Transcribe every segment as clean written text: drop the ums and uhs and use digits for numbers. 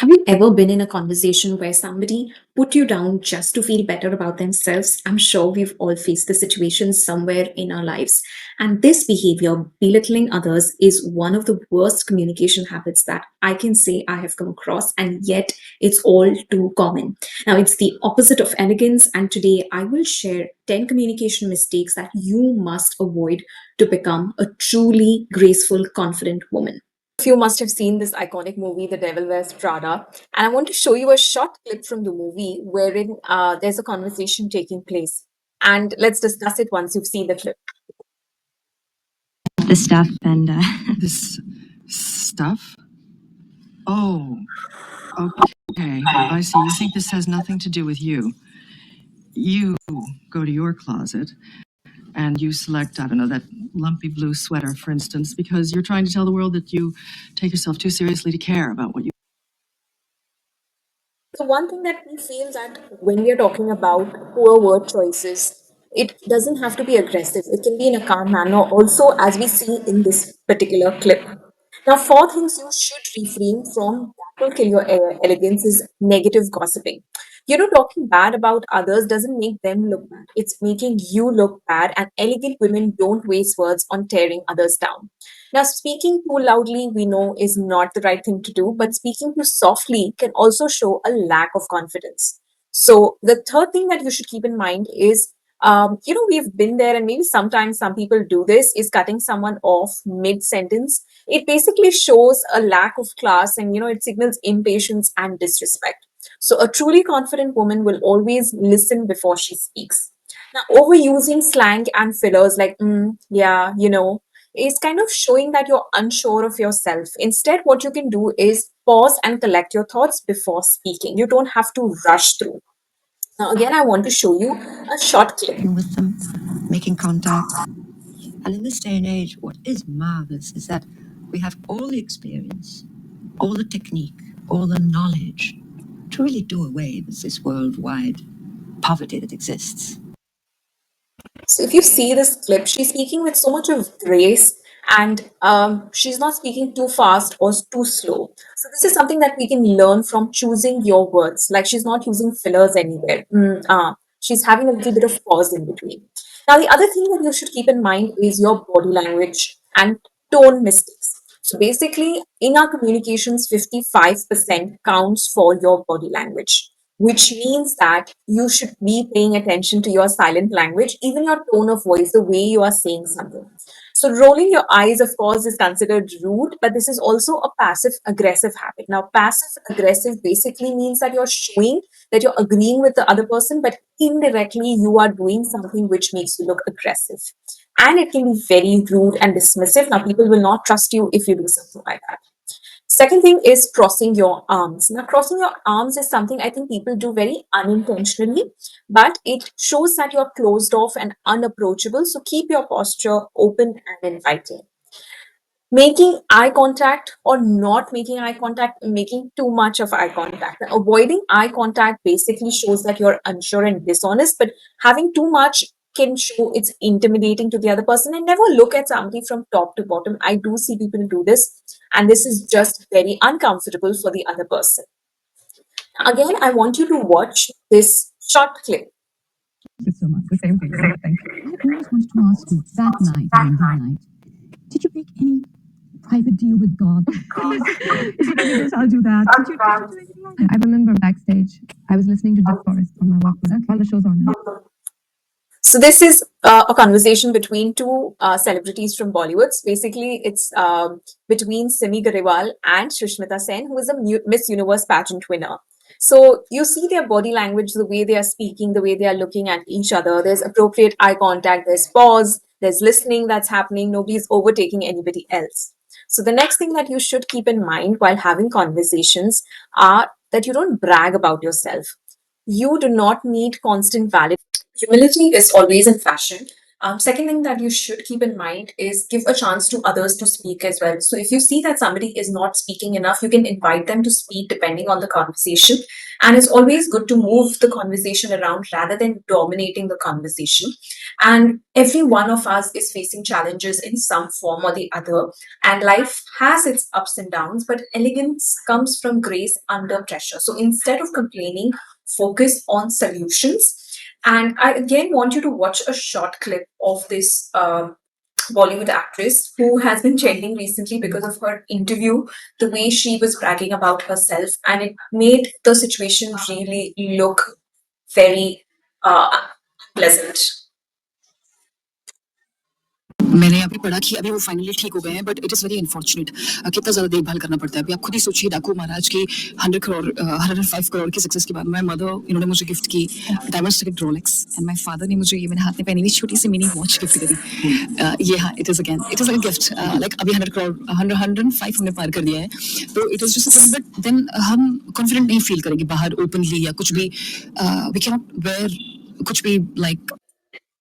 Have you ever been in a conversation where somebody put you down just to feel better about themselves? I'm sure we've all faced the situation somewhere in our lives. And this behavior, belittling others, is one of the worst communication habits that I can say I have come across, and yet it's all too common. Now, it's the opposite of elegance, and today I will share 10 communication mistakes that you must avoid to become a truly graceful, confident woman. Of you must have seen this iconic movie, The Devil Wears Prada. And I want to show you a short clip from the movie wherein there's a conversation taking place. And let's discuss it once you've seen the clip. The stuff and This stuff? Oh, okay. I see. You think this has nothing to do with you. You go to your closet and you select, I don't know, that lumpy blue sweater, for instance, because you're trying to tell the world that you take yourself too seriously to care about what you. So one thing that we feel that when we are talking about poor word choices, it doesn't have to be aggressive. It can be in a calm manner. Also, as we see in this particular clip. Now, four things you should refrain from that will kill your elegance is negative gossiping. Talking bad about others doesn't make them look bad. It's making you look bad, and elegant women don't waste words on tearing others down. Now, speaking too loudly, we know is not the right thing to do, but speaking too softly can also show a lack of confidence. So, the third thing that you should keep in mind is, we've been there, and maybe sometimes some people do this, is cutting someone off mid sentence. It basically shows a lack of class and, it signals impatience and disrespect. So, a truly confident woman will always listen before she speaks. Now, overusing slang and fillers like, yeah, is kind of showing that you're unsure of yourself. Instead, what you can do is pause and collect your thoughts before speaking. You don't have to rush through. Now, again, I want to show you a short clip. with them, making contact. And in this day and age, what is marvelous is that we have all the experience, all the technique, all the knowledge to really do away with this worldwide poverty that exists. So if you see this clip, she's speaking with so much of grace and she's not speaking too fast or too slow. So this is something that we can learn from choosing your words. Like she's not using fillers anywhere. She's having a little bit of pause in between. Now, the other thing that you should keep in mind is your body language and tone mistakes. So basically, in our communications, 55% counts for your body language, which means that you should be paying attention to your silent language, even your tone of voice, the way you are saying something. So, rolling your eyes, of course, is considered rude, but this is also a passive aggressive habit. Now, passive aggressive basically means that you're showing that you're agreeing with the other person, but indirectly you are doing something which makes you look aggressive. And it can be very rude and dismissive. Now, people will not trust you if you do something like that. Second thing is crossing your arms. Now, crossing your arms is something I think people do very unintentionally, but it shows that you're closed off and unapproachable. So keep your posture open and inviting. Making eye contact or not making eye contact, making too much of eye contact. Now, avoiding eye contact basically shows that you're unsure and dishonest, but having too much can show it's intimidating to the other person. And never look at somebody from top to bottom. I do see people do this, and this is just very uncomfortable for the other person. Again, I want you to watch this short clip. Thank you so much. The same thing. Thank you. I always wanted to ask you that night, Monday night, did you make any private deal with God? Please, if you can do this, I'll do that. Did you do anything like that? I remember backstage, I was listening to Dick Forrest on my walk while the show's on. So this is a conversation between two celebrities from Bollywood. Basically, it's between Simi Garewal and Shrishmita Sen, who is a Miss Universe pageant winner. So you see their body language, the way they are speaking, the way they are looking at each other. There's appropriate eye contact, there's pause, there's listening that's happening. Nobody's overtaking anybody else. So the next thing that you should keep in mind while having conversations are that you don't brag about yourself. You do not need constant validation. Humility is always in fashion, Second thing that you should keep in mind is give a chance to others to speak as well. So if you see that somebody is not speaking enough, you can invite them to speak depending on the conversation. And it's always good to move the conversation around rather than dominating the conversation. And every one of us is facing challenges in some form or the other. And life has its ups and downs, but elegance comes from grace under pressure. So instead of complaining, focus on solutions. And I again want you to watch a short clip of this Bollywood actress who has been trending recently because of her interview, the way she was bragging about herself, and it made the situation really look very pleasant. मैंने अभी पढ़ा कि अभी वो finally ठीक हो गए हैं, but it is very unfortunate कितना ज़्यादा देखभाल करना पड़ता है। अभी आप खुद ही सोचिए, डाकू महाराज की 105 करोड़ की सक्सेस के बाद माय मदर इन्होंने मुझे गिफ्ट की diamond studded Rolex, and my father ने मुझे ये मेरे हाथ में पहनी हुई छोटी सी मिनी वॉच गिफ्ट करी। ये हाँ, it is a gift, like अभी 100 करोड़ 105 हमने पार कर दिया है, तो it is just a, but then हम कॉन्फिडेंट नहीं फील करेंगे बाहर ओपनली या कुछ भी, वी कैन नॉट वेयर कुछ भी like.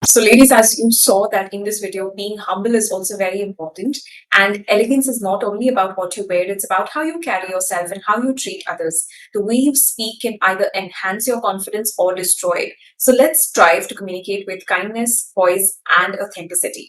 So, ladies, as you saw that in this video, being humble is also very important. And elegance is not only about what you wear, it's about how you carry yourself and how you treat others. The way you speak can either enhance your confidence or destroy it. So let's strive to communicate with kindness, poise, and authenticity.